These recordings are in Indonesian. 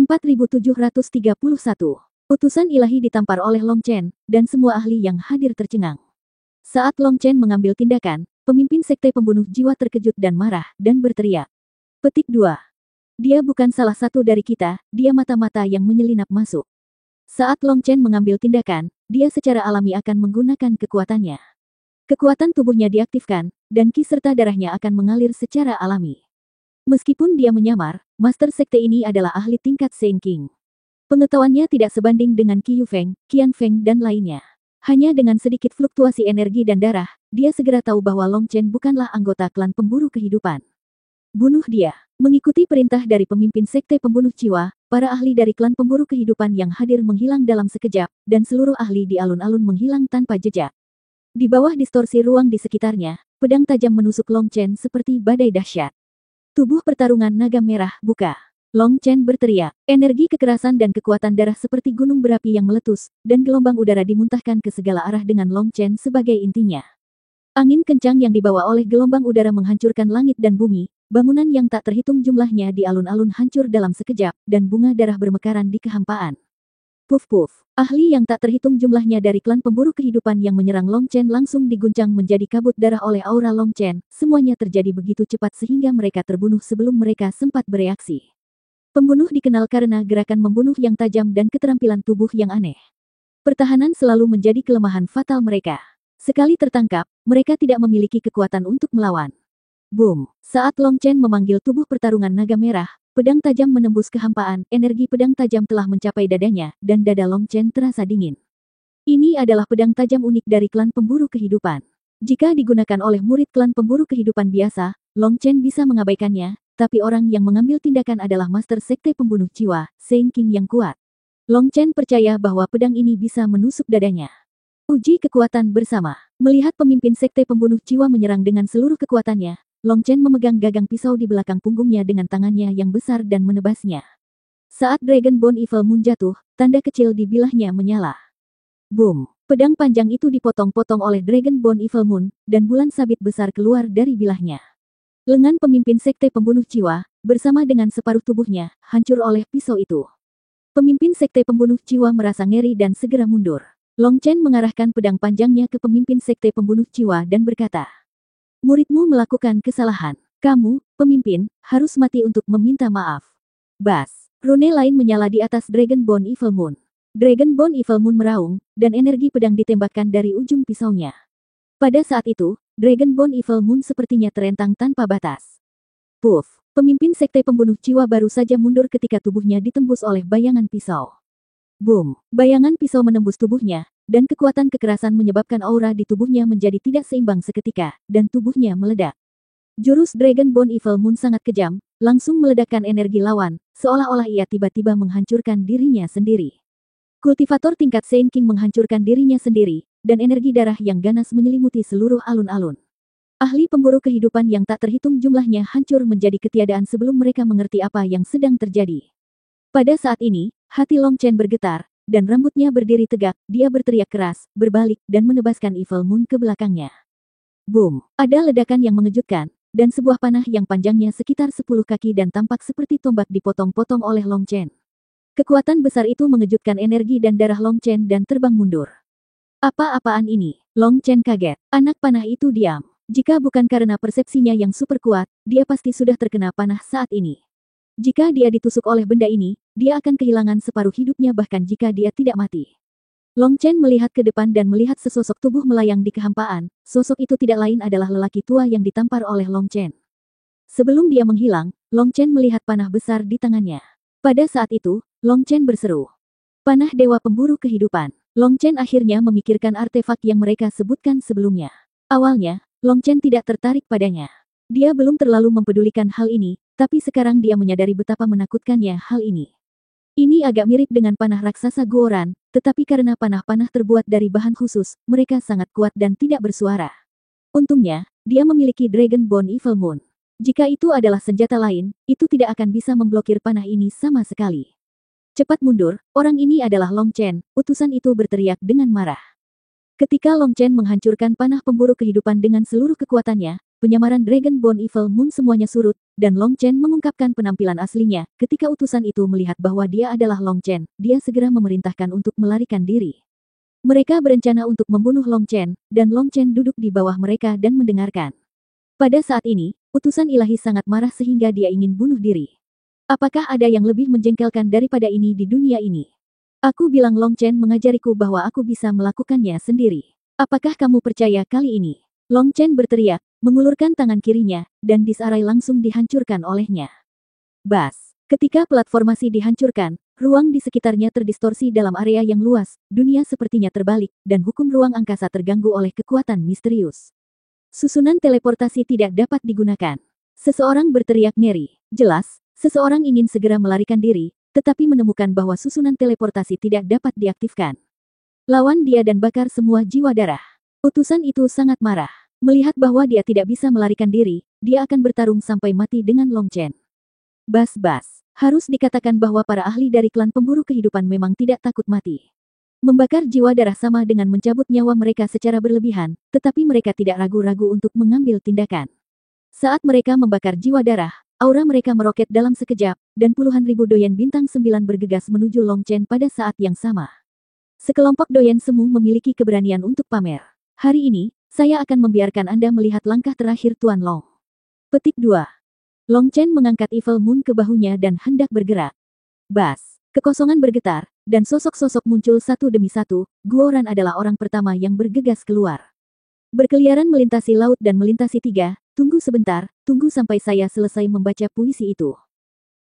4731. Utusan ilahi ditampar oleh Long Chen, dan semua ahli yang hadir tercengang. Saat Long Chen mengambil tindakan, pemimpin sekte pembunuh jiwa terkejut dan marah, dan berteriak. Petik 2. Dia bukan salah satu dari kita, dia mata-mata yang menyelinap masuk. Saat Long Chen mengambil tindakan, dia secara alami akan menggunakan kekuatannya. Kekuatan tubuhnya diaktifkan, dan ki serta darahnya akan mengalir secara alami. Meskipun dia menyamar, master sekte ini adalah ahli tingkat Shen King. Pengetahuannya tidak sebanding dengan Qi Yufeng, Qian Feng dan lainnya. Hanya dengan sedikit fluktuasi energi dan darah, dia segera tahu bahwa Long Chen bukanlah anggota klan pemburu kehidupan. Bunuh dia. Mengikuti perintah dari pemimpin sekte pembunuh jiwa, para ahli dari klan pemburu kehidupan yang hadir menghilang dalam sekejap, dan seluruh ahli di alun-alun menghilang tanpa jejak. Di bawah distorsi ruang di sekitarnya, pedang tajam menusuk Long Chen seperti badai dahsyat. Tubuh pertarungan naga merah buka. Long Chen berteriak. Energi kekerasan dan kekuatan darah seperti gunung berapi yang meletus, dan gelombang udara dimuntahkan ke segala arah dengan Long Chen sebagai intinya. Angin kencang yang dibawa oleh gelombang udara menghancurkan langit dan bumi, bangunan yang tak terhitung jumlahnya di alun-alun hancur dalam sekejap, dan bunga darah bermekaran di kehampaan. Puf-puf. Ahli yang tak terhitung jumlahnya dari klan pemburu kehidupan yang menyerang Long Chen langsung diguncang menjadi kabut darah oleh aura Long Chen. Semuanya terjadi begitu cepat sehingga mereka terbunuh sebelum mereka sempat bereaksi. Pembunuh dikenal karena gerakan membunuh yang tajam dan keterampilan tubuh yang aneh. Pertahanan selalu menjadi kelemahan fatal mereka. Sekali tertangkap, mereka tidak memiliki kekuatan untuk melawan. Boom! Saat Long Chen memanggil tubuh pertarungan naga merah, pedang tajam menembus kehampaan, energi pedang tajam telah mencapai dadanya, dan dada Long Chen terasa dingin. Ini adalah pedang tajam unik dari klan pemburu kehidupan. Jika digunakan oleh murid klan pemburu kehidupan biasa, Long Chen bisa mengabaikannya, tapi orang yang mengambil tindakan adalah master sekte pembunuh jiwa, Shen King yang kuat. Long Chen percaya bahwa pedang ini bisa menusuk dadanya. Uji kekuatan bersama. Melihat pemimpin sekte pembunuh jiwa menyerang dengan seluruh kekuatannya, Long Chen memegang gagang pisau di belakang punggungnya dengan tangannya yang besar dan menebasnya. Saat Dragon Bone Evil Moon jatuh, tanda kecil di bilahnya menyala. Boom! Pedang panjang itu dipotong-potong oleh Dragon Bone Evil Moon, dan bulan sabit besar keluar dari bilahnya. Lengan pemimpin sekte pembunuh jiwa, bersama dengan separuh tubuhnya, hancur oleh pisau itu. Pemimpin sekte pembunuh jiwa merasa ngeri dan segera mundur. Long Chen mengarahkan pedang panjangnya ke pemimpin sekte pembunuh jiwa dan berkata, muridmu melakukan kesalahan. Kamu, pemimpin, harus mati untuk meminta maaf. Bas. Rune lain menyala di atas Dragon Bone Evil Moon. Dragon Bone Evil Moon meraung, dan energi pedang ditembakkan dari ujung pisaunya. Pada saat itu, Dragon Bone Evil Moon sepertinya terentang tanpa batas. Puff. Pemimpin sekte pembunuh jiwa baru saja mundur ketika tubuhnya ditembus oleh bayangan pisau. Boom. Bayangan pisau menembus tubuhnya, dan kekuatan kekerasan menyebabkan aura di tubuhnya menjadi tidak seimbang seketika, dan tubuhnya meledak. Jurus Dragon Bone Evil Moon sangat kejam, langsung meledakkan energi lawan, seolah-olah ia tiba-tiba menghancurkan dirinya sendiri. Kultivator tingkat Shen King menghancurkan dirinya sendiri, dan energi darah yang ganas menyelimuti seluruh alun-alun. Ahli pemburu kehidupan yang tak terhitung jumlahnya hancur menjadi ketiadaan sebelum mereka mengerti apa yang sedang terjadi. Pada saat ini, hati Long Chen bergetar, dan rambutnya berdiri tegak, dia berteriak keras, berbalik, dan menebaskan Evil Moon ke belakangnya. Boom! Ada ledakan yang mengejutkan, dan sebuah panah yang panjangnya sekitar 10 kaki dan tampak seperti tombak dipotong-potong oleh Long Chen. Kekuatan besar itu mengejutkan energi dan darah Long Chen dan terbang mundur. Apa-apaan ini? Long Chen kaget. Anak panah itu diam. Jika bukan karena persepsinya yang super kuat, dia pasti sudah terkena panah saat ini. Jika dia ditusuk oleh benda ini, dia akan kehilangan separuh hidupnya bahkan jika dia tidak mati. Long Chen melihat ke depan dan melihat sesosok tubuh melayang di kehampaan. Sosok itu tidak lain adalah lelaki tua yang ditampar oleh Long Chen. Sebelum dia menghilang, Long Chen melihat panah besar di tangannya. Pada saat itu, Long Chen berseru. Panah Dewa Pemburu Kehidupan. Long Chen akhirnya memikirkan artefak yang mereka sebutkan sebelumnya. Awalnya, Long Chen tidak tertarik padanya. Dia belum terlalu mempedulikan hal ini, tapi sekarang dia menyadari betapa menakutkannya hal ini. Ini agak mirip dengan panah raksasa Guoran, tetapi karena panah-panah terbuat dari bahan khusus, mereka sangat kuat dan tidak bersuara. Untungnya, dia memiliki Dragon Bone Evil Moon. Jika itu adalah senjata lain, itu tidak akan bisa memblokir panah ini sama sekali. Cepat mundur, orang ini adalah Long Chen, utusan itu berteriak dengan marah. Ketika Long Chen menghancurkan panah pemburu kehidupan dengan seluruh kekuatannya, penyamaran Dragonborn Evil Moon semuanya surut, dan Long Chen mengungkapkan penampilan aslinya. Ketika utusan itu melihat bahwa dia adalah Long Chen, dia segera memerintahkan untuk melarikan diri. Mereka berencana untuk membunuh Long Chen, dan Long Chen duduk di bawah mereka dan mendengarkan. Pada saat ini, utusan ilahi sangat marah sehingga dia ingin bunuh diri. Apakah ada yang lebih menjengkelkan daripada ini di dunia ini? Aku bilang Long Chen mengajariku bahwa aku bisa melakukannya sendiri. Apakah kamu percaya kali ini? Long Chen berteriak, mengulurkan tangan kirinya, dan disarai langsung dihancurkan olehnya. Bas! Ketika platformasi dihancurkan, ruang di sekitarnya terdistorsi dalam area yang luas, dunia sepertinya terbalik, dan hukum ruang angkasa terganggu oleh kekuatan misterius. Susunan teleportasi tidak dapat digunakan. Seseorang berteriak ngeri. Jelas, seseorang ingin segera melarikan diri, tetapi menemukan bahwa susunan teleportasi tidak dapat diaktifkan. Lawan dia dan bakar semua jiwa darah. Utusan itu sangat marah. Melihat bahwa dia tidak bisa melarikan diri, dia akan bertarung sampai mati dengan Long Chen. Bas-bas, harus dikatakan bahwa para ahli dari klan pemburu kehidupan memang tidak takut mati. Membakar jiwa darah sama dengan mencabut nyawa mereka secara berlebihan, tetapi mereka tidak ragu-ragu untuk mengambil tindakan. Saat mereka membakar jiwa darah, aura mereka meroket dalam sekejap, dan puluhan ribu doyen bintang 9 bergegas menuju Long Chen pada saat yang sama. Sekelompok doyen semu memiliki keberanian untuk pamer. Hari ini, saya akan membiarkan Anda melihat langkah terakhir Tuan Long. Petik 2. Long Chen mengangkat Evil Moon ke bahunya dan hendak bergerak. Bas! Kekosongan bergetar, dan sosok-sosok muncul satu demi satu. Guoran adalah orang pertama yang bergegas keluar. Berkeliaran melintasi laut dan melintasi tiga. Tunggu sebentar, tunggu sampai saya selesai membaca puisi itu.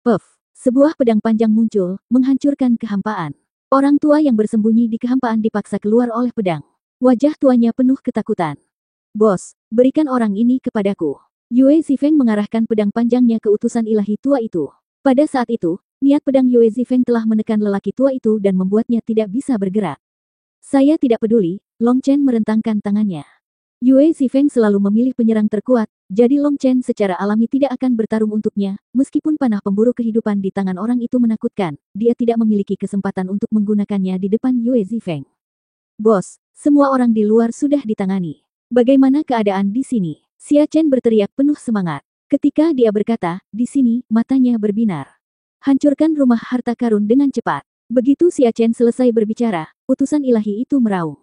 Puff! Sebuah pedang panjang muncul, menghancurkan kehampaan. Orang tua yang bersembunyi di kehampaan dipaksa keluar oleh pedang. Wajah tuanya penuh ketakutan. Bos, berikan orang ini kepadaku. Yue Zifeng mengarahkan pedang panjangnya ke utusan ilahi tua itu. Pada saat itu, niat pedang Yue Zifeng telah menekan lelaki tua itu dan membuatnya tidak bisa bergerak. Saya tidak peduli, Long Chen merentangkan tangannya. Yue Zifeng selalu memilih penyerang terkuat, jadi Long Chen secara alami tidak akan bertarung untuknya, meskipun panah pemburu kehidupan di tangan orang itu menakutkan, dia tidak memiliki kesempatan untuk menggunakannya di depan Yue Zifeng. Bos, semua orang di luar sudah ditangani. Bagaimana keadaan di sini? Xia Chen berteriak penuh semangat. Ketika dia berkata, di sini, matanya berbinar. Hancurkan rumah harta karun dengan cepat. Begitu Xia Chen selesai berbicara, utusan ilahi itu meraung.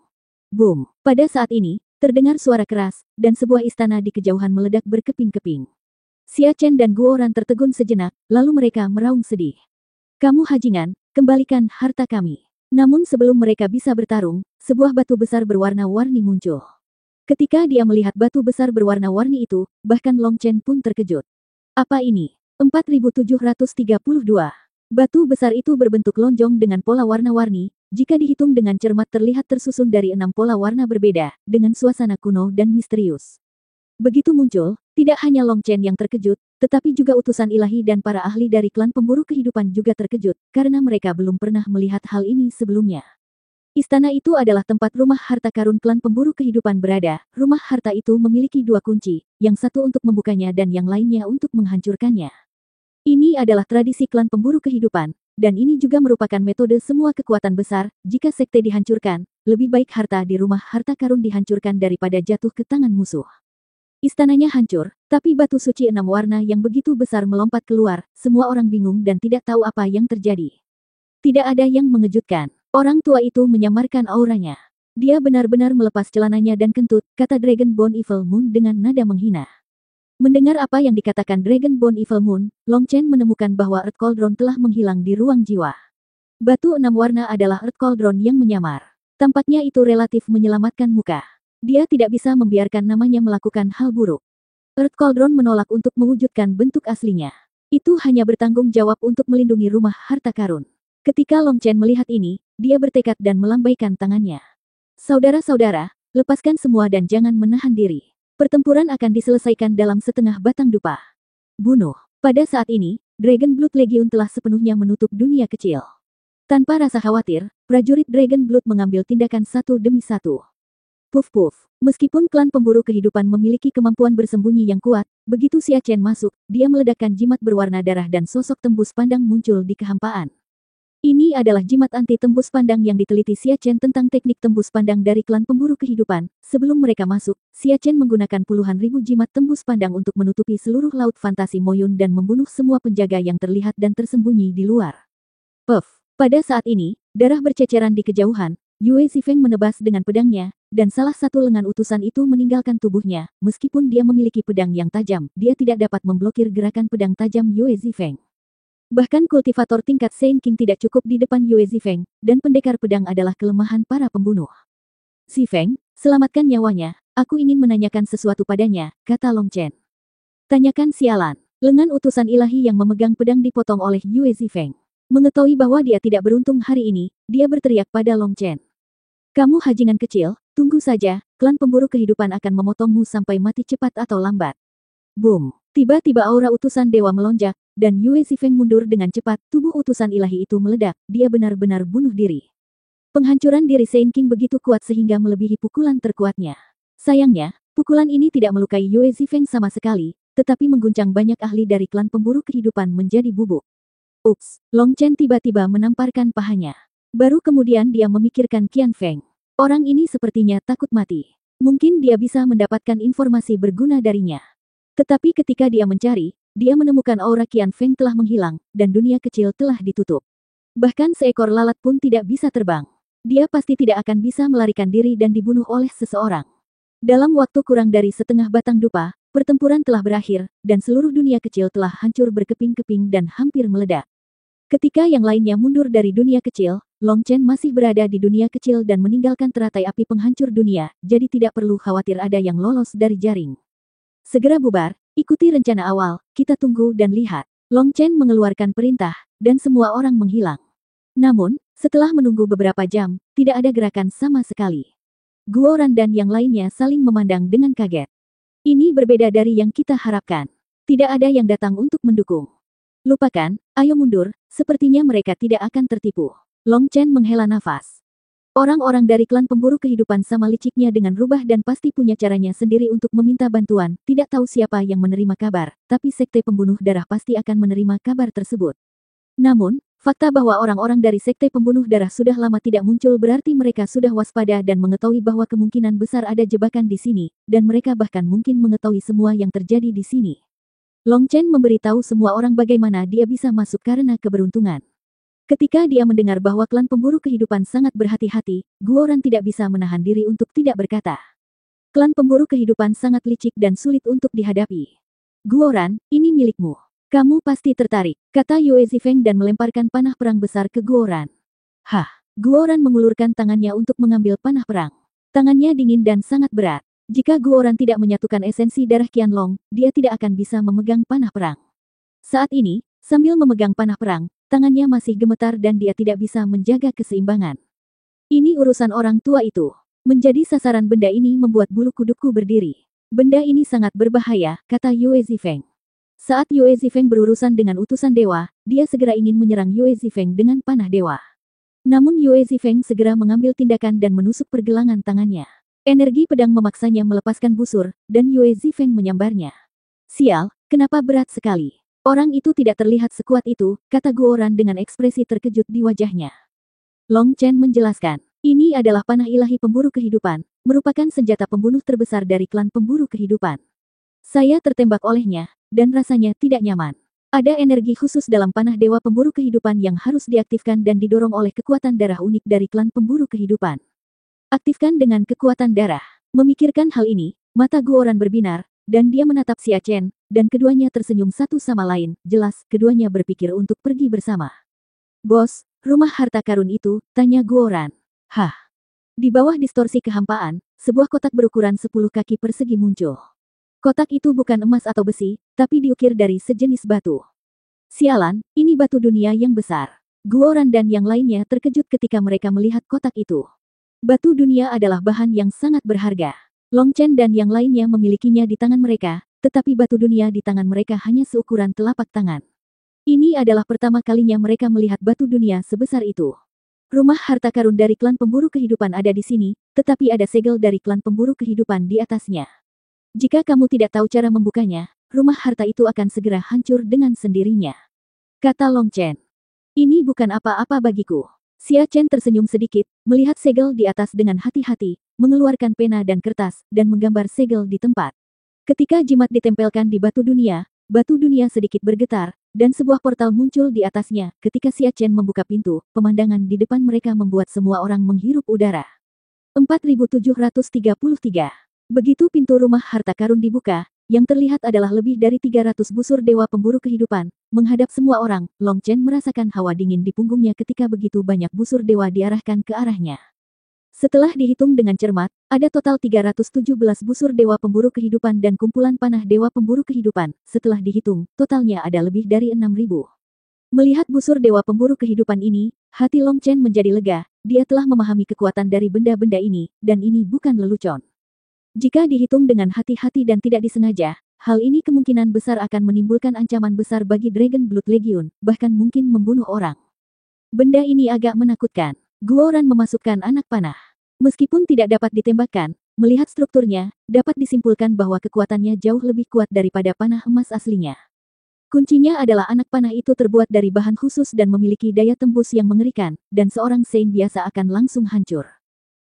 Boom! Pada saat ini, terdengar suara keras, dan sebuah istana di kejauhan meledak berkeping-keping. Xia Chen dan Guoran tertegun sejenak, lalu mereka meraung sedih. Kamu hajingan, kembalikan harta kami. Namun sebelum mereka bisa bertarung, sebuah batu besar berwarna-warni muncul. Ketika dia melihat batu besar berwarna-warni itu, bahkan Long Chen pun terkejut. Apa ini? 4732. Batu besar itu berbentuk lonjong dengan pola warna-warni, jika dihitung dengan cermat terlihat tersusun dari 6 pola warna berbeda, dengan suasana kuno dan misterius. Begitu muncul, tidak hanya Long Chen yang terkejut, tetapi juga utusan ilahi dan para ahli dari klan pemburu kehidupan juga terkejut, karena mereka belum pernah melihat hal ini sebelumnya. Istana itu adalah tempat rumah harta karun klan pemburu kehidupan berada. Rumah harta itu memiliki 2 kunci, yang satu untuk membukanya dan yang lainnya untuk menghancurkannya. Ini adalah tradisi klan pemburu kehidupan, dan ini juga merupakan metode semua kekuatan besar. Jika sekte dihancurkan, lebih baik harta di rumah harta karun dihancurkan daripada jatuh ke tangan musuh. Istananya hancur, tapi batu suci 6 warna yang begitu besar melompat keluar. Semua orang bingung dan tidak tahu apa yang terjadi. Tidak ada yang mengejutkan. Orang tua itu menyamarkan auranya. Dia benar-benar melepas celananya dan kentut, kata Dragonborn Evil Moon dengan nada menghina. Mendengar apa yang dikatakan Dragonborn Evil Moon, Long Chen menemukan bahwa Earth Cauldron telah menghilang di ruang jiwa. Batu 6 warna adalah Earth Cauldron yang menyamar. Tampaknya itu relatif menyelamatkan muka. Dia tidak bisa membiarkan namanya melakukan hal buruk. Earth Cauldron menolak untuk mewujudkan bentuk aslinya. Itu hanya bertanggung jawab untuk melindungi rumah harta karun. Ketika Long Chen melihat ini, dia bertekad dan melambaikan tangannya. Saudara-saudara, lepaskan semua dan jangan menahan diri. Pertempuran akan diselesaikan dalam setengah batang dupa. Bunuh. Pada saat ini, Dragon Blood Legion telah sepenuhnya menutup dunia kecil. Tanpa rasa khawatir, prajurit Dragon Blood mengambil tindakan satu demi satu. Puff-puff. Meskipun klan pemburu kehidupan memiliki kemampuan bersembunyi yang kuat, begitu Xia Chen masuk, dia meledakkan jimat berwarna darah dan sosok tembus pandang muncul di kehampaan. Ini adalah jimat anti tembus pandang yang diteliti Xia Chen tentang teknik tembus pandang dari klan pemburu kehidupan. Sebelum mereka masuk, Xia Chen menggunakan puluhan ribu jimat tembus pandang untuk menutupi seluruh laut fantasi Moyun dan membunuh semua penjaga yang terlihat dan tersembunyi di luar. Puff. Pada saat ini, darah berceceran di kejauhan. Yue Zifeng menebas dengan pedangnya, dan salah satu lengan utusan itu meninggalkan tubuhnya. Meskipun dia memiliki pedang yang tajam, dia tidak dapat memblokir gerakan pedang tajam Yue Zifeng. Bahkan kultivator tingkat Saint King tidak cukup di depan Yue Zifeng, dan pendekar pedang adalah kelemahan para pembunuh. Zifeng, selamatkan nyawanya, aku ingin menanyakan sesuatu padanya, kata Long Chen. Tanyakan sialan. Lengan utusan ilahi yang memegang pedang dipotong oleh Yue Zifeng. Mengetahui bahwa dia tidak beruntung hari ini, dia berteriak pada Long Chen. Kamu hajingan kecil, tunggu saja, klan pemburu kehidupan akan memotongmu sampai mati cepat atau lambat. Boom! Tiba-tiba aura utusan dewa melonjak, dan Yue Zifeng mundur dengan cepat, tubuh utusan ilahi itu meledak, dia benar-benar bunuh diri. Penghancuran diri Saint King begitu kuat sehingga melebihi pukulan terkuatnya. Sayangnya, pukulan ini tidak melukai Yue Zifeng sama sekali, tetapi mengguncang banyak ahli dari klan pemburu kehidupan menjadi bubuk. Ups, Long Chen tiba-tiba menamparkan pahanya. Baru kemudian dia memikirkan Qian Feng. Orang ini sepertinya takut mati. Mungkin dia bisa mendapatkan informasi berguna darinya. Tetapi ketika dia mencari, dia menemukan aura Qian Feng telah menghilang, dan dunia kecil telah ditutup. Bahkan seekor lalat pun tidak bisa terbang. Dia pasti tidak akan bisa melarikan diri dan dibunuh oleh seseorang. Dalam waktu kurang dari setengah batang dupa, pertempuran telah berakhir, dan seluruh dunia kecil telah hancur berkeping-keping dan hampir meledak. Ketika yang lainnya mundur dari dunia kecil, Long Chen masih berada di dunia kecil dan meninggalkan teratai api penghancur dunia, jadi tidak perlu khawatir ada yang lolos dari jaring. Segera bubar, ikuti rencana awal, kita tunggu dan lihat. Long Chen mengeluarkan perintah, dan semua orang menghilang. Namun, setelah menunggu beberapa jam, tidak ada gerakan sama sekali. Guoran dan yang lainnya saling memandang dengan kaget. Ini berbeda dari yang kita harapkan. Tidak ada yang datang untuk mendukung. Lupakan, ayo mundur, sepertinya mereka tidak akan tertipu. Long Chen menghela nafas. Orang-orang dari klan pemburu kehidupan sama liciknya dengan rubah dan pasti punya caranya sendiri untuk meminta bantuan, tidak tahu siapa yang menerima kabar, tapi sekte pembunuh darah pasti akan menerima kabar tersebut. Namun, fakta bahwa orang-orang dari sekte pembunuh darah sudah lama tidak muncul berarti mereka sudah waspada dan mengetahui bahwa kemungkinan besar ada jebakan di sini, dan mereka bahkan mungkin mengetahui semua yang terjadi di sini. Long Chen memberitahu semua orang bagaimana dia bisa masuk karena keberuntungan. Ketika dia mendengar bahwa klan pemburu kehidupan sangat berhati-hati, Guoran tidak bisa menahan diri untuk tidak berkata. Klan pemburu kehidupan sangat licik dan sulit untuk dihadapi. Guoran, ini milikmu. Kamu pasti tertarik, kata Yue Zifeng dan melemparkan panah perang besar ke Guoran. Hah, Guoran mengulurkan tangannya untuk mengambil panah perang. Tangannya dingin dan sangat berat. Jika Guoran tidak menyatukan esensi darah Qianlong, dia tidak akan bisa memegang panah perang. Saat ini, sambil memegang panah perang, tangannya masih gemetar dan dia tidak bisa menjaga keseimbangan. Ini urusan orang tua itu. Menjadi sasaran benda ini membuat bulu kudukku berdiri. Benda ini sangat berbahaya, kata Yue Zifeng. Saat Yue Zifeng berurusan dengan utusan dewa, dia segera ingin menyerang Yue Zifeng dengan panah dewa. Namun Yue Zifeng segera mengambil tindakan dan menusuk pergelangan tangannya. Energi pedang memaksanya melepaskan busur, dan Yue Zifeng menyambarnya. Sial, kenapa berat sekali? Orang itu tidak terlihat sekuat itu, kata Guoran dengan ekspresi terkejut di wajahnya. Long Chen menjelaskan, ini adalah panah ilahi pemburu kehidupan, merupakan senjata pembunuh terbesar dari klan pemburu kehidupan. Saya tertembak olehnya, dan rasanya tidak nyaman. Ada energi khusus dalam panah dewa pemburu kehidupan yang harus diaktifkan dan didorong oleh kekuatan darah unik dari klan pemburu kehidupan. Aktifkan dengan kekuatan darah. Memikirkan hal ini, mata Guoran berbinar, dan dia menatap Xia Chen, dan keduanya tersenyum satu sama lain, jelas keduanya berpikir untuk pergi bersama. Bos, rumah harta karun itu, tanya Guoran. Hah? Di bawah distorsi kehampaan, sebuah kotak berukuran 10 kaki persegi muncul. Kotak itu bukan emas atau besi, tapi diukir dari sejenis batu. Sialan, ini batu dunia yang besar. Guoran dan yang lainnya terkejut ketika mereka melihat kotak itu. Batu dunia adalah bahan yang sangat berharga. Long Chen dan yang lainnya memilikinya di tangan mereka, tetapi batu dunia di tangan mereka hanya seukuran telapak tangan. Ini adalah pertama kalinya mereka melihat batu dunia sebesar itu. Rumah harta karun dari klan pemburu kehidupan ada di sini, tetapi ada segel dari klan pemburu kehidupan di atasnya. Jika kamu tidak tahu cara membukanya, rumah harta itu akan segera hancur dengan sendirinya, kata Long Chen. Ini bukan apa-apa bagiku. Xia Chen tersenyum sedikit, melihat segel di atas dengan hati-hati, mengeluarkan pena dan kertas, dan menggambar segel di tempat. Ketika jimat ditempelkan di batu dunia sedikit bergetar, dan sebuah portal muncul di atasnya. Ketika Xia Chen membuka pintu, pemandangan di depan mereka membuat semua orang menghirup udara. 4733. Begitu pintu rumah harta karun dibuka, yang terlihat adalah lebih dari 300 busur dewa pemburu kehidupan. Menghadap semua orang, Long Chen merasakan hawa dingin di punggungnya ketika begitu banyak busur dewa diarahkan ke arahnya. Setelah dihitung dengan cermat, ada total 317 busur dewa pemburu kehidupan dan kumpulan panah dewa pemburu kehidupan. Setelah dihitung, totalnya ada lebih dari 6.000. Melihat busur dewa pemburu kehidupan ini, hati Long Chen menjadi lega. Dia telah memahami kekuatan dari benda-benda ini, dan ini bukan lelucon. Jika dihitung dengan hati-hati dan tidak disengaja, hal ini kemungkinan besar akan menimbulkan ancaman besar bagi Dragon Blood Legion, bahkan mungkin membunuh orang. Benda ini agak menakutkan. Guoran memasukkan anak panah. Meskipun tidak dapat ditembakkan, melihat strukturnya, dapat disimpulkan bahwa kekuatannya jauh lebih kuat daripada panah emas aslinya. Kuncinya adalah anak panah itu terbuat dari bahan khusus dan memiliki daya tembus yang mengerikan, dan seorang Saint biasa akan langsung hancur.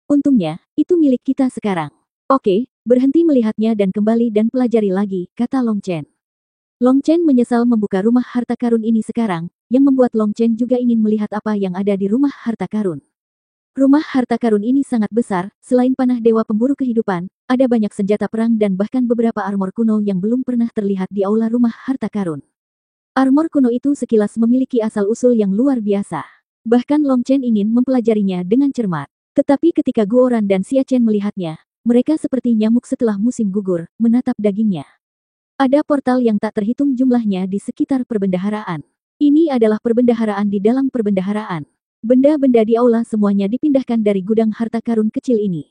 Untungnya, itu milik kita sekarang. Oke, berhenti melihatnya dan kembali dan pelajari lagi, kata Long Chen. Long Chen menyesal membuka rumah harta karun ini sekarang, yang membuat Long Chen juga ingin melihat apa yang ada di rumah harta karun. Rumah harta karun ini sangat besar, selain panah dewa pemburu kehidupan, ada banyak senjata perang dan bahkan beberapa armor kuno yang belum pernah terlihat di aula rumah harta karun. Armor kuno itu sekilas memiliki asal-usul yang luar biasa. Bahkan Long Chen ingin mempelajarinya dengan cermat. Tetapi ketika Guoran dan Xia Chen melihatnya, mereka seperti nyamuk setelah musim gugur, menatap dagingnya. Ada portal yang tak terhitung jumlahnya di sekitar perbendaharaan. Ini adalah perbendaharaan di dalam perbendaharaan. Benda-benda di aula semuanya dipindahkan dari gudang harta karun kecil ini.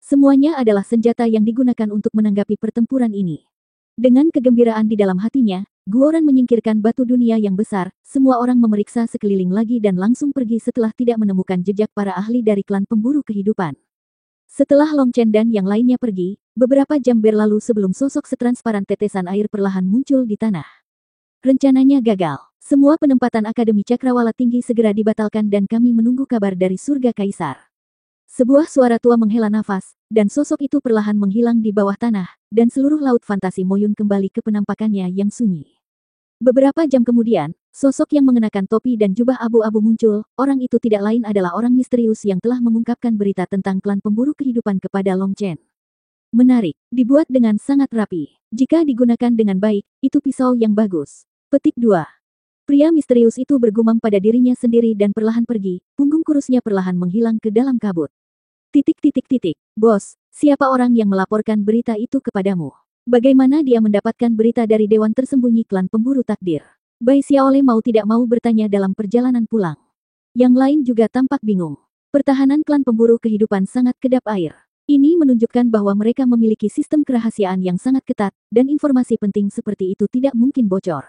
Semuanya adalah senjata yang digunakan untuk menanggapi pertempuran ini. Dengan kegembiraan di dalam hatinya, Guoran menyingkirkan batu dunia yang besar. Semua orang memeriksa sekeliling lagi dan langsung pergi setelah tidak menemukan jejak para ahli dari klan pemburu kehidupan. Setelah Long Chen dan yang lainnya pergi, beberapa jam berlalu sebelum sosok setransparan tetesan air perlahan muncul di tanah. Rencananya gagal. Semua penempatan Akademi Cakrawala Tinggi segera dibatalkan dan kami menunggu kabar dari surga Kaisar. Sebuah suara tua menghela nafas, dan sosok itu perlahan menghilang di bawah tanah, dan seluruh laut fantasi Moyun kembali ke penampakannya yang sunyi. Beberapa jam kemudian, sosok yang mengenakan topi dan jubah abu-abu muncul. Orang itu tidak lain adalah orang misterius yang telah mengungkapkan berita tentang klan pemburu kehidupan kepada Long Chen. Menarik, dibuat dengan sangat rapi. Jika digunakan dengan baik, itu pisau yang bagus. Petik 2. Pria misterius itu bergumam pada dirinya sendiri dan perlahan pergi, punggung kurusnya perlahan menghilang ke dalam kabut. Bos, siapa orang yang melaporkan berita itu kepadamu? Bagaimana dia mendapatkan berita dari Dewan Tersembunyi Klan Pemburu Takdir? Bai Xiaole mau tidak mau bertanya dalam perjalanan pulang. Yang lain juga tampak bingung. Pertahanan klan pemburu kehidupan sangat kedap air. Ini menunjukkan bahwa mereka memiliki sistem kerahasiaan yang sangat ketat, dan informasi penting seperti itu tidak mungkin bocor.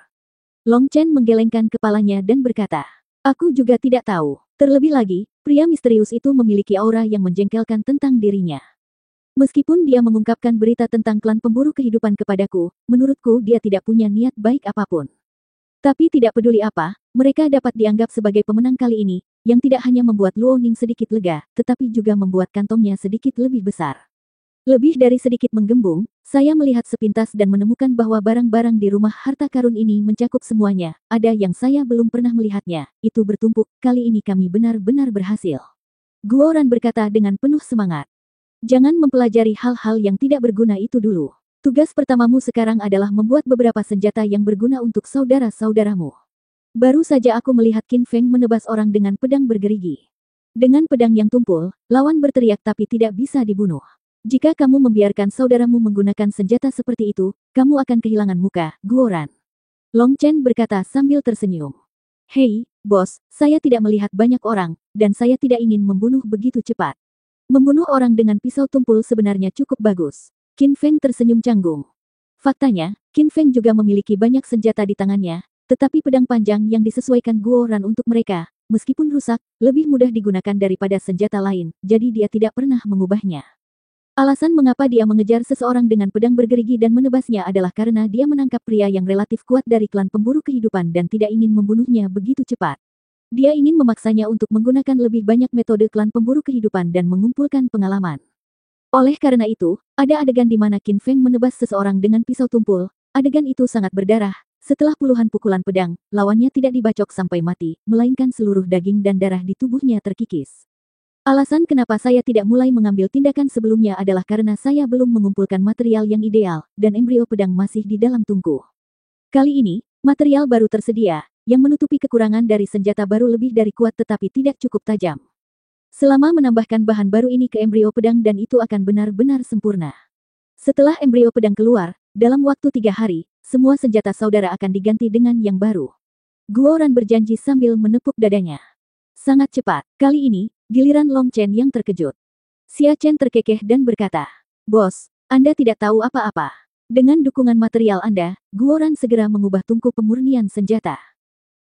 Long Chen menggelengkan kepalanya dan berkata, "Aku juga tidak tahu. Terlebih lagi, pria misterius itu memiliki aura yang menjengkelkan tentang dirinya. Meskipun dia mengungkapkan berita tentang klan pemburu kehidupan kepadaku, menurutku dia tidak punya niat baik apapun. Tapi tidak peduli apa, mereka dapat dianggap sebagai pemenang kali ini, yang tidak hanya membuat Luo Ning sedikit lega, tetapi juga membuat kantongnya sedikit lebih besar. Lebih dari sedikit menggembung, saya melihat sepintas dan menemukan bahwa barang-barang di rumah harta karun ini mencakup semuanya. Ada yang saya belum pernah melihatnya, itu bertumpuk, kali ini kami benar-benar berhasil." Guoran berkata dengan penuh semangat. "Jangan mempelajari hal-hal yang tidak berguna itu dulu. Tugas pertamamu sekarang adalah membuat beberapa senjata yang berguna untuk saudara-saudaramu." Baru saja aku melihat Qin Feng menebas orang dengan pedang bergerigi. Dengan pedang yang tumpul, lawan berteriak tapi tidak bisa dibunuh. Jika kamu membiarkan saudaramu menggunakan senjata seperti itu, kamu akan kehilangan muka, Guoran. Long Chen berkata sambil tersenyum. "Hei, bos, saya tidak melihat banyak orang, dan saya tidak ingin membunuh begitu cepat. Membunuh orang dengan pisau tumpul sebenarnya cukup bagus." Qin Feng tersenyum canggung. Faktanya, Qin Feng juga memiliki banyak senjata di tangannya, tetapi pedang panjang yang disesuaikan Guoran untuk mereka, meskipun rusak, lebih mudah digunakan daripada senjata lain, jadi dia tidak pernah mengubahnya. Alasan mengapa dia mengejar seseorang dengan pedang bergerigi dan menebasnya adalah karena dia menangkap pria yang relatif kuat dari klan pemburu kehidupan dan tidak ingin membunuhnya begitu cepat. Dia ingin memaksanya untuk menggunakan lebih banyak metode klan pemburu kehidupan dan mengumpulkan pengalaman. Oleh karena itu, ada adegan di mana Qin Feng menebas seseorang dengan pisau tumpul. Adegan itu sangat berdarah. Setelah puluhan pukulan pedang, lawannya tidak dibacok sampai mati, melainkan seluruh daging dan darah di tubuhnya terkikis. Alasan kenapa saya tidak mulai mengambil tindakan sebelumnya adalah karena saya belum mengumpulkan material yang ideal, dan embrio pedang masih di dalam tungku. Kali ini, material baru tersedia, yang menutupi kekurangan dari senjata baru lebih dari kuat tetapi tidak cukup tajam. Selama menambahkan bahan baru ini ke embrio pedang dan itu akan benar-benar sempurna. Setelah embrio pedang keluar, dalam waktu 3 hari, semua senjata saudara akan diganti dengan yang baru. Guoran berjanji sambil menepuk dadanya. Sangat cepat, kali ini, giliran Long Chen yang terkejut. Xia Chen terkekeh dan berkata, "Bos, Anda tidak tahu apa-apa. Dengan dukungan material Anda, Guoran segera mengubah tungku pemurnian senjata.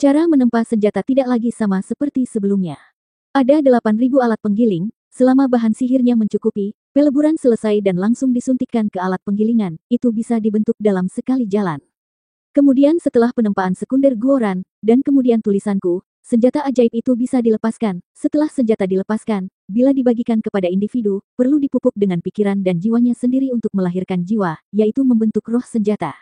Cara menempa senjata tidak lagi sama seperti sebelumnya. Ada 8.000 alat penggiling, selama bahan sihirnya mencukupi, peleburan selesai dan langsung disuntikkan ke alat penggilingan, itu bisa dibentuk dalam sekali jalan. Kemudian setelah penempaan sekunder Guoran, dan kemudian tulisanku, senjata ajaib itu bisa dilepaskan. Setelah senjata dilepaskan, bila dibagikan kepada individu, perlu dipupuk dengan pikiran dan jiwanya sendiri untuk melahirkan jiwa, yaitu membentuk roh senjata.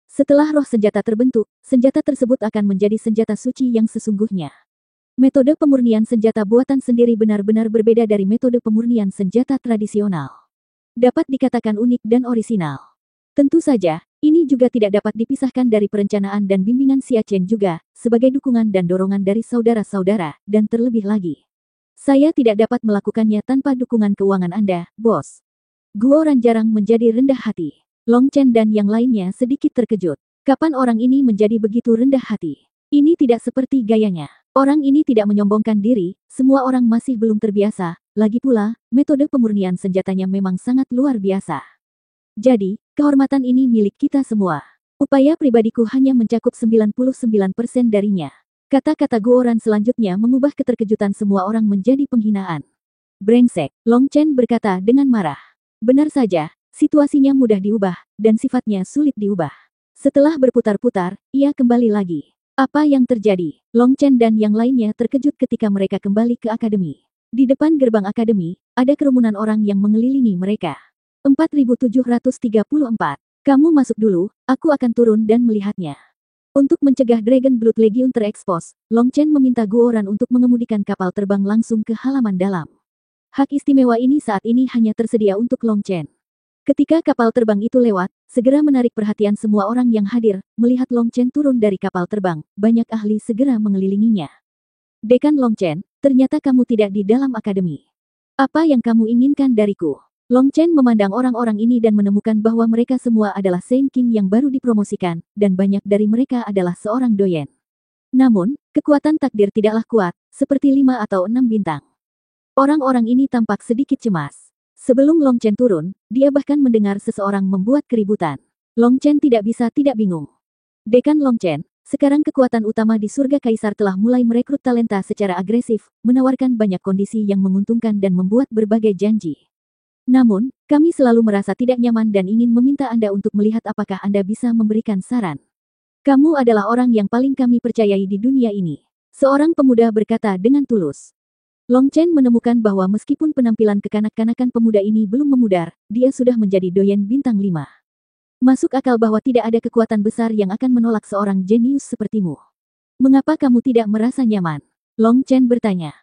Setelah roh senjata terbentuk, senjata tersebut akan menjadi senjata suci yang sesungguhnya. Metode pemurnian senjata buatan sendiri benar-benar berbeda dari metode pemurnian senjata tradisional. Dapat dikatakan unik dan orisinal. Tentu saja, ini juga tidak dapat dipisahkan dari perencanaan dan bimbingan Xia Chen juga, sebagai dukungan dan dorongan dari saudara-saudara, dan terlebih lagi. Saya tidak dapat melakukannya tanpa dukungan keuangan Anda, bos. Guoran jarang menjadi rendah hati. Long Chen dan yang lainnya sedikit terkejut. Kapan orang ini menjadi begitu rendah hati? Ini tidak seperti gayanya. Orang ini tidak menyombongkan diri, semua orang masih belum terbiasa, lagi pula, metode pemurnian senjatanya memang sangat luar biasa. Jadi, kehormatan ini milik kita semua. Upaya pribadiku hanya mencakup 99% darinya. Kata-kata Guoran selanjutnya mengubah keterkejutan semua orang menjadi penghinaan. Brengsek, Long Chen berkata dengan marah. Benar saja, situasinya mudah diubah, dan sifatnya sulit diubah. Setelah berputar-putar, ia kembali lagi. Apa yang terjadi? Long Chen dan yang lainnya terkejut ketika mereka kembali ke akademi. Di depan gerbang akademi, ada kerumunan orang yang mengelilingi mereka. 4734. Kamu masuk dulu, aku akan turun dan melihatnya. Untuk mencegah Dragon Blood Legion terekspos, Long Chen meminta Guoran untuk mengemudikan kapal terbang langsung ke halaman dalam. Hak istimewa ini saat ini hanya tersedia untuk Long Chen. Ketika kapal terbang itu lewat, segera menarik perhatian semua orang yang hadir, melihat Long Chen turun dari kapal terbang, banyak ahli segera mengelilinginya. Dekan Long Chen, ternyata kamu tidak di dalam akademi. Apa yang kamu inginkan dariku? Long Chen memandang orang-orang ini dan menemukan bahwa mereka semua adalah Saint King yang baru dipromosikan, dan banyak dari mereka adalah seorang doyen. Namun, kekuatan takdir tidaklah kuat, seperti 5 atau 6 bintang. Orang-orang ini tampak sedikit cemas. Sebelum Long Chen turun, dia bahkan mendengar seseorang membuat keributan. Long Chen tidak bisa tidak bingung. Dekan Long Chen, sekarang kekuatan utama di surga kaisar telah mulai merekrut talenta secara agresif, menawarkan banyak kondisi yang menguntungkan dan membuat berbagai janji. Namun, kami selalu merasa tidak nyaman dan ingin meminta Anda untuk melihat apakah Anda bisa memberikan saran. Kamu adalah orang yang paling kami percayai di dunia ini. Seorang pemuda berkata dengan tulus. Long Chen menemukan bahwa meskipun penampilan kekanak-kanakan pemuda ini belum memudar, dia sudah menjadi doyen bintang 5. Masuk akal bahwa tidak ada kekuatan besar yang akan menolak seorang jenius sepertimu. Mengapa kamu tidak merasa nyaman? Long Chen bertanya.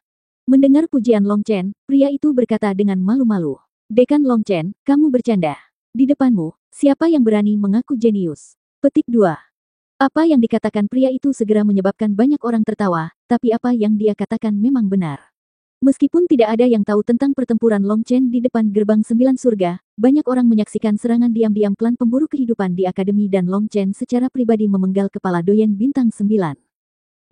Mendengar pujian Long Chen, pria itu berkata dengan malu-malu. Dekan Long Chen, kamu bercanda. Di depanmu, siapa yang berani mengaku jenius? Petik 2. Apa yang dikatakan pria itu segera menyebabkan banyak orang tertawa, tapi apa yang dia katakan memang benar. Meskipun tidak ada yang tahu tentang pertempuran Long Chen di depan gerbang 9 surga, banyak orang menyaksikan serangan diam-diam klan pemburu kehidupan di akademi dan Long Chen secara pribadi memenggal kepala doyen bintang 9.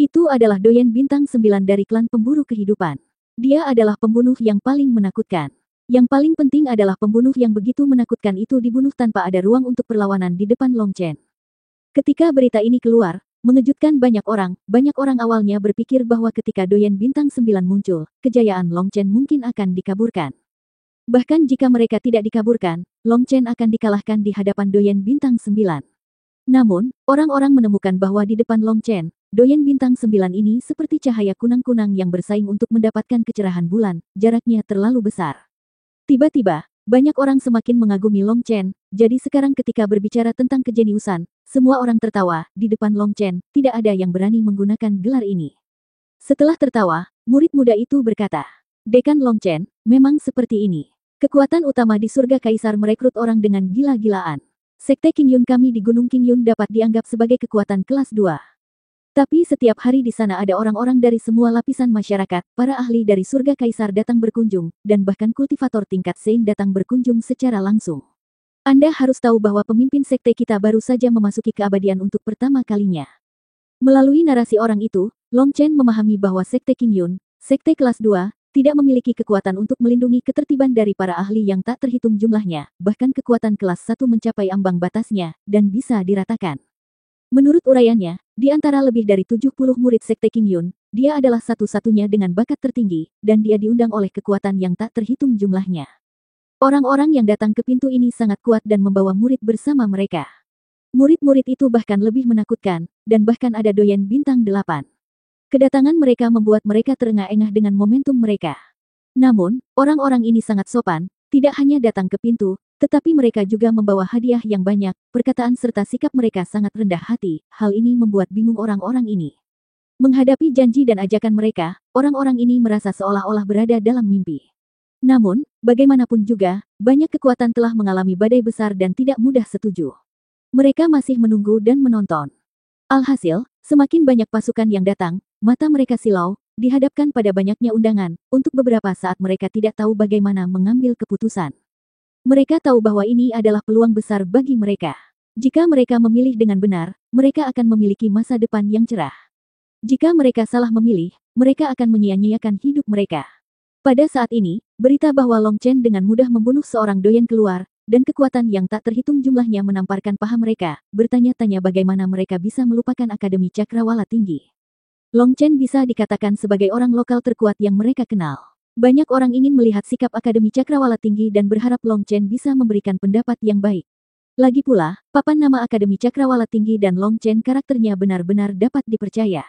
Itu adalah doyen bintang 9 dari klan pemburu kehidupan. Dia adalah pembunuh yang paling menakutkan. Yang paling penting adalah pembunuh yang begitu menakutkan itu dibunuh tanpa ada ruang untuk perlawanan di depan Long Chen. Ketika berita ini keluar, mengejutkan banyak orang awalnya berpikir bahwa ketika doyen bintang 9 muncul, kejayaan Long Chen mungkin akan dikaburkan. Bahkan jika mereka tidak dikaburkan, Long Chen akan dikalahkan di hadapan doyen bintang 9. Namun, orang-orang menemukan bahwa di depan Long Chen, doyen bintang 9 ini seperti cahaya kunang-kunang yang bersaing untuk mendapatkan kecerahan bulan, jaraknya terlalu besar. Tiba-tiba, banyak orang semakin mengagumi Long Chen, jadi sekarang ketika berbicara tentang kejeniusan, semua orang tertawa, di depan Long Chen, tidak ada yang berani menggunakan gelar ini. Setelah tertawa, murid muda itu berkata, Dekan Long Chen, memang seperti ini. Kekuatan utama di surga kaisar merekrut orang dengan gila-gilaan. Sekte Qingyun kami di Gunung Qingyun dapat dianggap sebagai kekuatan kelas 2. Tapi setiap hari di sana ada orang-orang dari semua lapisan masyarakat, para ahli dari surga kaisar datang berkunjung, dan bahkan kultivator tingkat Sein datang berkunjung secara langsung. Anda harus tahu bahwa pemimpin sekte kita baru saja memasuki keabadian untuk pertama kalinya. Melalui narasi orang itu, Long Chen memahami bahwa sekte Qingyun, sekte kelas 2, tidak memiliki kekuatan untuk melindungi ketertiban dari para ahli yang tak terhitung jumlahnya, bahkan kekuatan kelas 1 mencapai ambang batasnya, dan bisa diratakan. Menurut uraiannya, di antara lebih dari 70 murid sekte Qingyun, dia adalah satu-satunya dengan bakat tertinggi, dan dia diundang oleh kekuatan yang tak terhitung jumlahnya. Orang-orang yang datang ke pintu ini sangat kuat dan membawa murid bersama mereka. Murid-murid itu bahkan lebih menakutkan, dan bahkan ada doyen bintang 8. Kedatangan mereka membuat mereka terengah-engah dengan momentum mereka. Namun, orang-orang ini sangat sopan, tidak hanya datang ke pintu, tetapi mereka juga membawa hadiah yang banyak, perkataan serta sikap mereka sangat rendah hati, hal ini membuat bingung orang-orang ini. Menghadapi janji dan ajakan mereka, orang-orang ini merasa seolah-olah berada dalam mimpi. Namun, bagaimanapun juga, banyak kekuatan telah mengalami badai besar dan tidak mudah setuju. Mereka masih menunggu dan menonton. Alhasil, semakin banyak pasukan yang datang, mata mereka silau, dihadapkan pada banyaknya undangan, untuk beberapa saat mereka tidak tahu bagaimana mengambil keputusan. Mereka tahu bahwa ini adalah peluang besar bagi mereka. Jika mereka memilih dengan benar, mereka akan memiliki masa depan yang cerah. Jika mereka salah memilih, mereka akan menyia-nyiakan hidup mereka. Pada saat ini, berita bahwa Long Chen dengan mudah membunuh seorang doyen keluar, dan kekuatan yang tak terhitung jumlahnya menamparkan paha mereka, bertanya-tanya bagaimana mereka bisa melupakan Akademi Cakrawala Tinggi. Long Chen bisa dikatakan sebagai orang lokal terkuat yang mereka kenal. Banyak orang ingin melihat sikap Akademi Cakrawala Tinggi dan berharap Long Chen bisa memberikan pendapat yang baik. Lagi pula, papan nama Akademi Cakrawala Tinggi dan Long Chen karakternya benar-benar dapat dipercaya.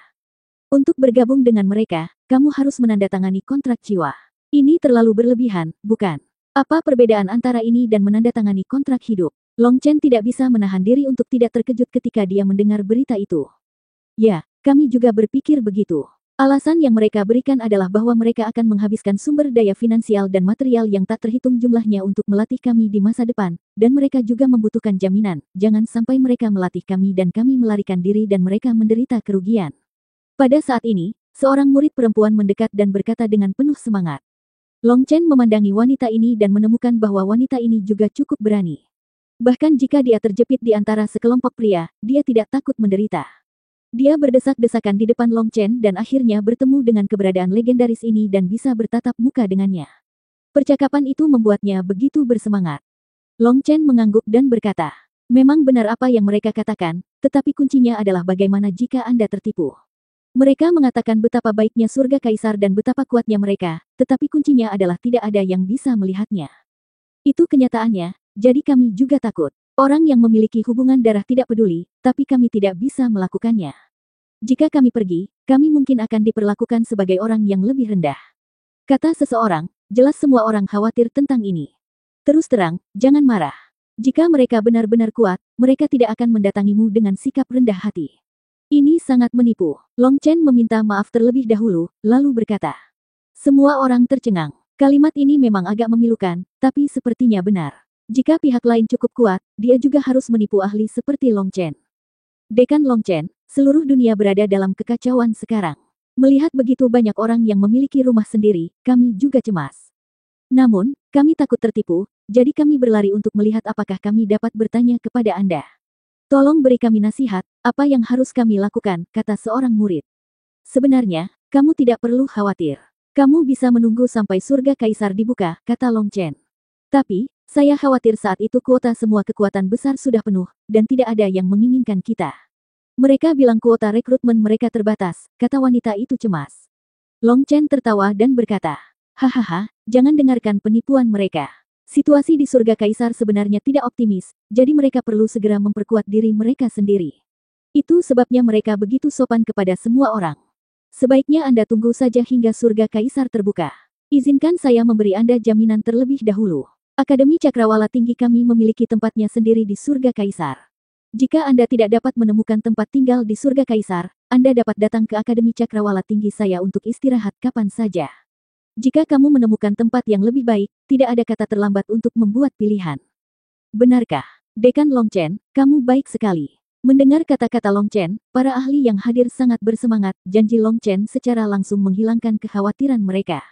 Untuk bergabung dengan mereka, kamu harus menandatangani kontrak jiwa. Ini terlalu berlebihan, bukan? Apa perbedaan antara ini dan menandatangani kontrak hidup? Long Chen tidak bisa menahan diri untuk tidak terkejut ketika dia mendengar berita itu. Ya, kami juga berpikir begitu. Alasan yang mereka berikan adalah bahwa mereka akan menghabiskan sumber daya finansial dan material yang tak terhitung jumlahnya untuk melatih kami di masa depan, dan mereka juga membutuhkan jaminan, jangan sampai mereka melatih kami dan kami melarikan diri dan mereka menderita kerugian. Pada saat ini, seorang murid perempuan mendekat dan berkata dengan penuh semangat. Long Chen memandangi wanita ini dan menemukan bahwa wanita ini juga cukup berani. Bahkan jika dia terjepit di antara sekelompok pria, dia tidak takut menderita. Dia berdesak-desakan di depan Long Chen dan akhirnya bertemu dengan keberadaan legendaris ini dan bisa bertatap muka dengannya. Percakapan itu membuatnya begitu bersemangat. Long Chen mengangguk dan berkata, memang benar apa yang mereka katakan, tetapi kuncinya adalah bagaimana jika Anda tertipu. Mereka mengatakan betapa baiknya surga kaisar dan betapa kuatnya mereka, tetapi kuncinya adalah tidak ada yang bisa melihatnya. Itu kenyataannya, jadi kami juga takut. Orang yang memiliki hubungan darah tidak peduli, tapi kami tidak bisa melakukannya. Jika kami pergi, kami mungkin akan diperlakukan sebagai orang yang lebih rendah. Kata seseorang, jelas semua orang khawatir tentang ini. Terus terang, jangan marah. Jika mereka benar-benar kuat, mereka tidak akan mendatangimu dengan sikap rendah hati. Ini sangat menipu. Long Chen meminta maaf terlebih dahulu, lalu berkata. Semua orang tercengang. Kalimat ini memang agak memilukan, tapi sepertinya benar. Jika pihak lain cukup kuat, dia juga harus menipu ahli seperti Long Chen. Dekan Long Chen, seluruh dunia berada dalam kekacauan sekarang. Melihat begitu banyak orang yang memiliki rumah sendiri, kami juga cemas. Namun, kami takut tertipu, jadi kami berlari untuk melihat apakah kami dapat bertanya kepada Anda. Tolong beri kami nasihat, apa yang harus kami lakukan, kata seorang murid. Sebenarnya, kamu tidak perlu khawatir. Kamu bisa menunggu sampai surga kaisar dibuka, kata Long Chen. Tapi, saya khawatir saat itu kuota semua kekuatan besar sudah penuh, dan tidak ada yang menginginkan kita. Mereka bilang kuota rekrutmen mereka terbatas, kata wanita itu cemas. Long Chen tertawa dan berkata, hahaha, jangan dengarkan penipuan mereka. Situasi di surga kaisar sebenarnya tidak optimis, jadi mereka perlu segera memperkuat diri mereka sendiri. Itu sebabnya mereka begitu sopan kepada semua orang. Sebaiknya Anda tunggu saja hingga surga kaisar terbuka. Izinkan saya memberi Anda jaminan terlebih dahulu. Akademi Cakrawala Tinggi kami memiliki tempatnya sendiri di surga kaisar. Jika Anda tidak dapat menemukan tempat tinggal di surga kaisar, Anda dapat datang ke Akademi Cakrawala Tinggi saya untuk istirahat kapan saja. Jika kamu menemukan tempat yang lebih baik, tidak ada kata terlambat untuk membuat pilihan. Benarkah? Dekan Long Chen, kamu baik sekali. Mendengar kata-kata Long Chen, para ahli yang hadir sangat bersemangat. Janji Long Chen secara langsung menghilangkan kekhawatiran mereka.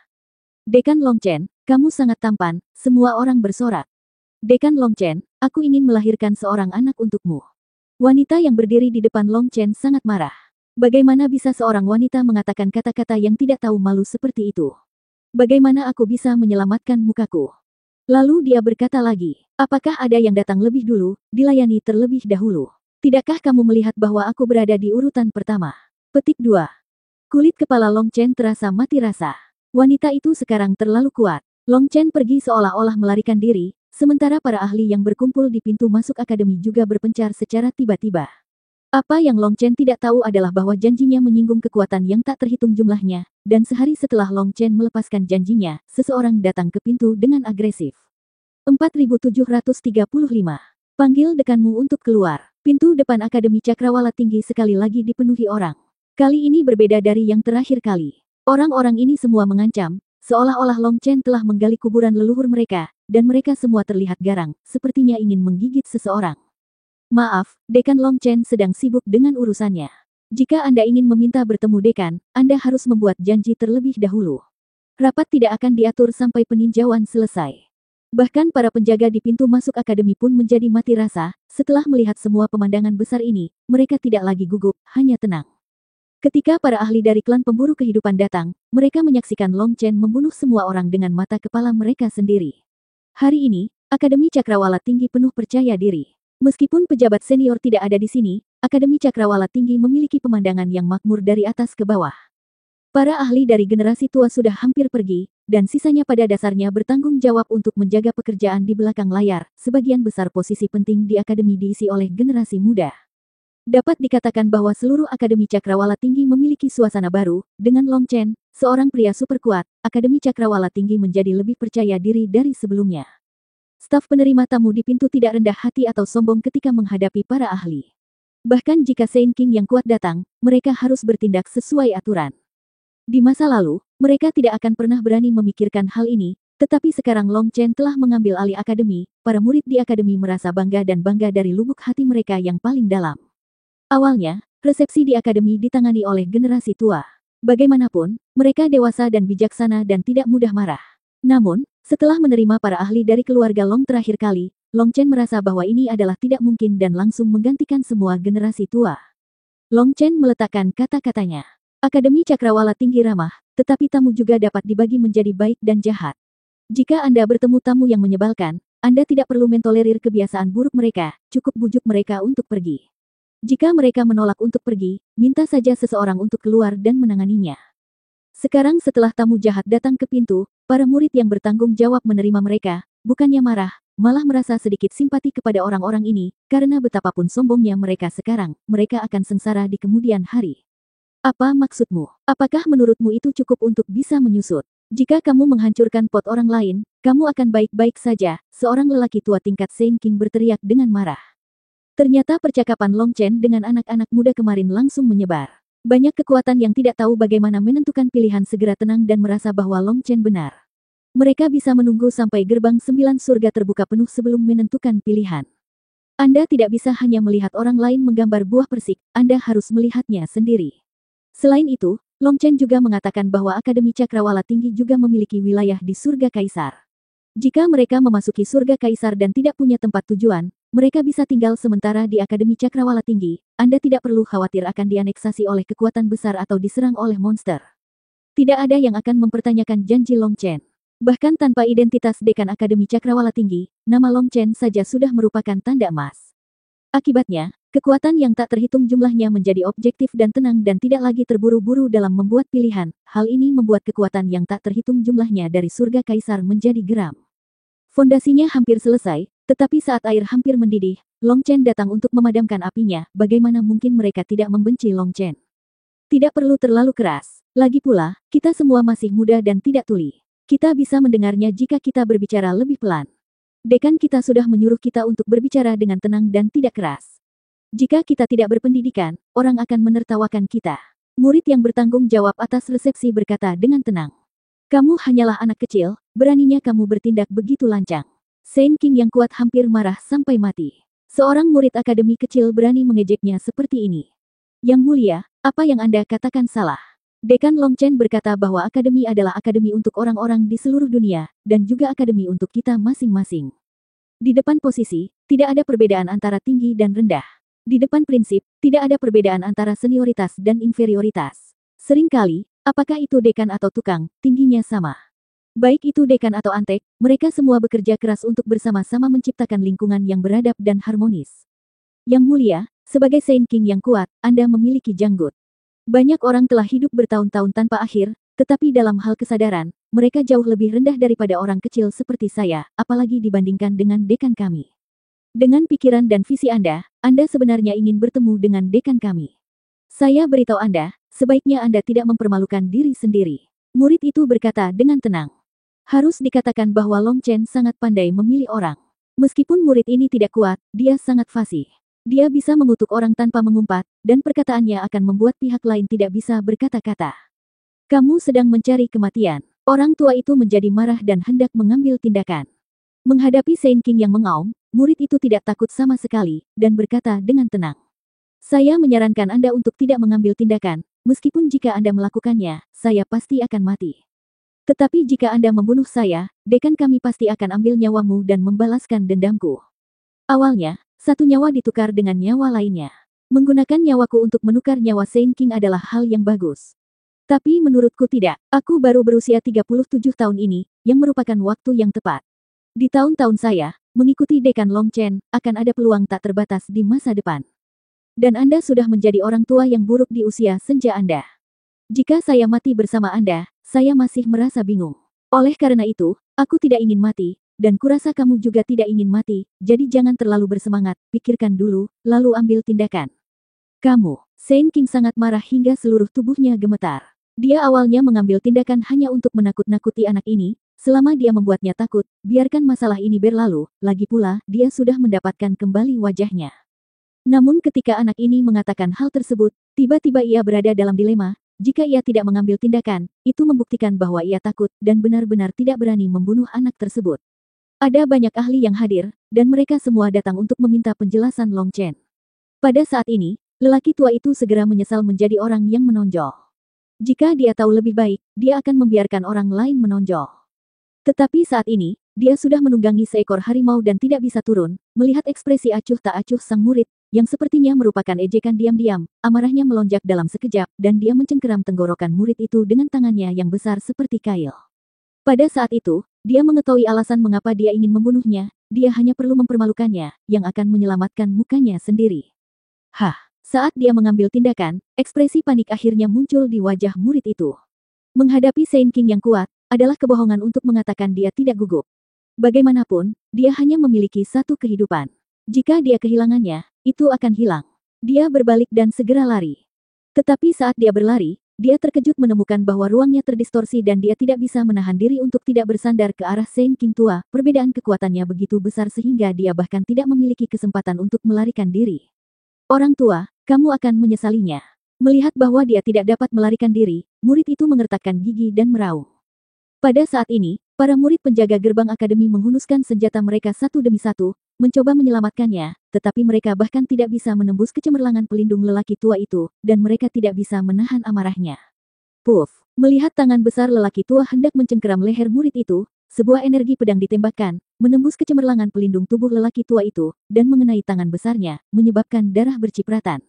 Dekan Long Chen, kamu sangat tampan, semua orang bersorak. Dekan Long Chen, aku ingin melahirkan seorang anak untukmu. Wanita yang berdiri di depan Long Chen sangat marah. Bagaimana bisa seorang wanita mengatakan kata-kata yang tidak tahu malu seperti itu? Bagaimana aku bisa menyelamatkan mukaku? Lalu dia berkata lagi, apakah ada yang datang lebih dulu, dilayani terlebih dahulu? Tidakkah kamu melihat bahwa aku berada di urutan pertama? Petik 2. Kulit kepala Long Chen terasa mati rasa. Wanita itu sekarang terlalu kuat. Long Chen pergi seolah-olah melarikan diri, sementara para ahli yang berkumpul di pintu masuk akademi juga berpencar secara tiba-tiba. Apa yang Long Chen tidak tahu adalah bahwa janjinya menyinggung kekuatan yang tak terhitung jumlahnya, dan sehari setelah Long Chen melepaskan janjinya, seseorang datang ke pintu dengan agresif. 4735. Panggil dekanmu untuk keluar. Pintu depan Akademi Cakrawala Tinggi sekali lagi dipenuhi orang. Kali ini berbeda dari yang terakhir kali. Orang-orang ini semua mengancam, seolah-olah Long Chen telah menggali kuburan leluhur mereka, dan mereka semua terlihat garang, sepertinya ingin menggigit seseorang. Maaf, Dekan Long Chen sedang sibuk dengan urusannya. Jika Anda ingin meminta bertemu Dekan, Anda harus membuat janji terlebih dahulu. Rapat tidak akan diatur sampai peninjauan selesai. Bahkan para penjaga di pintu masuk akademi pun menjadi mati rasa, setelah melihat semua pemandangan besar ini, mereka tidak lagi gugup, hanya tenang. Ketika para ahli dari klan pemburu kehidupan datang, mereka menyaksikan Long Chen membunuh semua orang dengan mata kepala mereka sendiri. Hari ini, Akademi Cakrawala Tinggi penuh percaya diri. Meskipun pejabat senior tidak ada di sini, Akademi Cakrawala Tinggi memiliki pemandangan yang makmur dari atas ke bawah. Para ahli dari generasi tua sudah hampir pergi, dan sisanya pada dasarnya bertanggung jawab untuk menjaga pekerjaan di belakang layar. Sebagian besar posisi penting di akademi diisi oleh generasi muda. Dapat dikatakan bahwa seluruh Akademi Cakrawala Tinggi memiliki suasana baru. Dengan Long Chen, seorang pria super kuat, Akademi Cakrawala Tinggi menjadi lebih percaya diri dari sebelumnya. Staf penerima tamu di pintu tidak rendah hati atau sombong ketika menghadapi para ahli. Bahkan jika Saint King yang kuat datang, mereka harus bertindak sesuai aturan. Di masa lalu, mereka tidak akan pernah berani memikirkan hal ini, tetapi sekarang Long Chen telah mengambil alih akademi. Para murid di akademi merasa bangga dan bangga dari lubuk hati mereka yang paling dalam. Awalnya, resepsi di akademi ditangani oleh generasi tua. Bagaimanapun, mereka dewasa dan bijaksana dan tidak mudah marah. Namun, setelah menerima para ahli dari keluarga Long terakhir kali, Long Chen merasa bahwa ini adalah tidak mungkin dan langsung menggantikan semua generasi tua. Long Chen meletakkan kata-katanya. Akademi Cakrawala Tinggi ramah, tetapi tamu juga dapat dibagi menjadi baik dan jahat. Jika Anda bertemu tamu yang menyebalkan, Anda tidak perlu mentolerir kebiasaan buruk mereka, cukup bujuk mereka untuk pergi. Jika mereka menolak untuk pergi, minta saja seseorang untuk keluar dan menanganinya. Sekarang setelah tamu jahat datang ke pintu, para murid yang bertanggung jawab menerima mereka, bukannya marah, malah merasa sedikit simpati kepada orang-orang ini, karena betapapun sombongnya mereka sekarang, mereka akan sengsara di kemudian hari. Apa maksudmu? Apakah menurutmu itu cukup untuk bisa menyusut? Jika kamu menghancurkan pot orang lain, kamu akan baik-baik saja, seorang lelaki tua tingkat Saint King berteriak dengan marah. Ternyata percakapan Long Chen dengan anak-anak muda kemarin langsung menyebar. Banyak kekuatan yang tidak tahu bagaimana menentukan pilihan segera tenang dan merasa bahwa Long Chen benar. Mereka bisa menunggu sampai gerbang 9 surga terbuka penuh sebelum menentukan pilihan. Anda tidak bisa hanya melihat orang lain menggambar buah persik, Anda harus melihatnya sendiri. Selain itu, Long Chen juga mengatakan bahwa Akademi Cakrawala Tinggi juga memiliki wilayah di surga kaisar. Jika mereka memasuki surga kaisar dan tidak punya tempat tujuan, mereka bisa tinggal sementara di Akademi Cakrawala Tinggi. Anda tidak perlu khawatir akan dianeksasi oleh kekuatan besar atau diserang oleh monster. Tidak ada yang akan mempertanyakan janji Long Chen. Bahkan tanpa identitas dekan Akademi Cakrawala Tinggi, nama Long Chen saja sudah merupakan tanda emas. Akibatnya, kekuatan yang tak terhitung jumlahnya menjadi objektif dan tenang dan tidak lagi terburu-buru dalam membuat pilihan. Hal ini membuat kekuatan yang tak terhitung jumlahnya dari surga kaisar menjadi geram. Fondasinya hampir selesai, Tetapi saat air hampir mendidih, Long Chen datang untuk memadamkan apinya. Bagaimana mungkin mereka tidak membenci Long Chen? Tidak perlu terlalu keras. Lagi pula, kita semua masih muda dan tidak tuli. Kita bisa mendengarnya jika kita berbicara lebih pelan. Dekan kita sudah menyuruh kita untuk berbicara dengan tenang dan tidak keras. Jika kita tidak berpendidikan, orang akan menertawakan kita. Murid yang bertanggung jawab atas resepsi berkata dengan tenang. Kamu hanyalah anak kecil, beraninya kamu bertindak begitu lancang. Saint King yang kuat hampir marah sampai mati. Seorang murid akademi kecil berani mengejeknya seperti ini. Yang mulia, apa yang Anda katakan salah? Dekan Long Chen berkata bahwa akademi adalah akademi untuk orang-orang di seluruh dunia, dan juga akademi untuk kita masing-masing. Di depan posisi, tidak ada perbedaan antara tinggi dan rendah. Di depan prinsip, tidak ada perbedaan antara senioritas dan inferioritas. Seringkali, apakah itu dekan atau tukang, tingginya sama. Baik itu dekan atau antek, mereka semua bekerja keras untuk bersama-sama menciptakan lingkungan yang beradab dan harmonis. Yang mulia, sebagai Saint King yang kuat, Anda memiliki janggut. Banyak orang telah hidup bertahun-tahun tanpa akhir, tetapi dalam hal kesadaran, mereka jauh lebih rendah daripada orang kecil seperti saya, apalagi dibandingkan dengan dekan kami. Dengan pikiran dan visi Anda sebenarnya ingin bertemu dengan dekan kami. Saya beritahu Anda, sebaiknya Anda tidak mempermalukan diri sendiri. Murid itu berkata dengan tenang. Harus dikatakan bahwa Long Chen sangat pandai memilih orang. Meskipun murid ini tidak kuat, dia sangat fasih. Dia bisa mengutuk orang tanpa mengumpat, dan perkataannya akan membuat pihak lain tidak bisa berkata-kata. Kamu sedang mencari kematian. Orang tua itu menjadi marah dan hendak mengambil tindakan. Menghadapi Saint King yang mengaum, murid itu tidak takut sama sekali, dan berkata dengan tenang. Saya menyarankan Anda untuk tidak mengambil tindakan, meskipun jika Anda melakukannya, saya pasti akan mati. Tetapi jika Anda membunuh saya, dekan kami pasti akan ambil nyawamu dan membalaskan dendamku. Awalnya, satu nyawa ditukar dengan nyawa lainnya. Menggunakan nyawaku untuk menukar nyawa Saint King adalah hal yang bagus. Tapi menurutku tidak, aku baru berusia 37 tahun ini, yang merupakan waktu yang tepat. Di tahun-tahun saya, mengikuti dekan Long Chen, akan ada peluang tak terbatas di masa depan. Dan Anda sudah menjadi orang tua yang buruk di usia senja Anda. Jika saya mati bersama Anda, saya masih merasa bingung. Oleh karena itu, aku tidak ingin mati, dan kurasa kamu juga tidak ingin mati, jadi jangan terlalu bersemangat, pikirkan dulu, lalu ambil tindakan. Kamu, Saint King sangat marah hingga seluruh tubuhnya gemetar. Dia awalnya mengambil tindakan hanya untuk menakut-nakuti anak ini, selama dia membuatnya takut, biarkan masalah ini berlalu, lagi pula, dia sudah mendapatkan kembali wajahnya. Namun ketika anak ini mengatakan hal tersebut, tiba-tiba ia berada dalam dilema. Jika ia tidak mengambil tindakan, itu membuktikan bahwa ia takut dan benar-benar tidak berani membunuh anak tersebut. Ada banyak ahli yang hadir, dan mereka semua datang untuk meminta penjelasan Long Chen. Pada saat ini, lelaki tua itu segera menyesal menjadi orang yang menonjol. Jika dia tahu lebih baik, dia akan membiarkan orang lain menonjol. Tetapi saat ini, dia sudah menunggangi seekor harimau dan tidak bisa turun, melihat ekspresi acuh tak acuh sang murid, yang sepertinya merupakan ejekan diam-diam, amarahnya melonjak dalam sekejap, dan dia mencengkeram tenggorokan murid itu dengan tangannya yang besar seperti kail. Pada saat itu, dia mengetahui alasan mengapa dia ingin membunuhnya, dia hanya perlu mempermalukannya, yang akan menyelamatkan mukanya sendiri. Saat dia mengambil tindakan, ekspresi panik akhirnya muncul di wajah murid itu. Menghadapi Saint King yang kuat, adalah kebohongan untuk mengatakan dia tidak gugup. Bagaimanapun, dia hanya memiliki satu kehidupan. Jika dia kehilangannya, itu akan hilang. Dia berbalik dan segera lari. Tetapi saat dia berlari, dia terkejut menemukan bahwa ruangnya terdistorsi dan dia tidak bisa menahan diri untuk tidak bersandar ke arah Saint King tua. Perbedaan kekuatannya begitu besar sehingga dia bahkan tidak memiliki kesempatan untuk melarikan diri. Orang tua, kamu akan menyesalinya. Melihat bahwa dia tidak dapat melarikan diri, murid itu mengertakkan gigi dan meraung. Pada saat ini, para murid penjaga gerbang akademi menghunuskan senjata mereka satu demi satu, mencoba menyelamatkannya, tetapi mereka bahkan tidak bisa menembus kecemerlangan pelindung lelaki tua itu, dan mereka tidak bisa menahan amarahnya. Puff! Melihat tangan besar lelaki tua hendak mencengkeram leher murid itu, sebuah energi pedang ditembakkan, menembus kecemerlangan pelindung tubuh lelaki tua itu, dan mengenai tangan besarnya, menyebabkan darah bercipratan.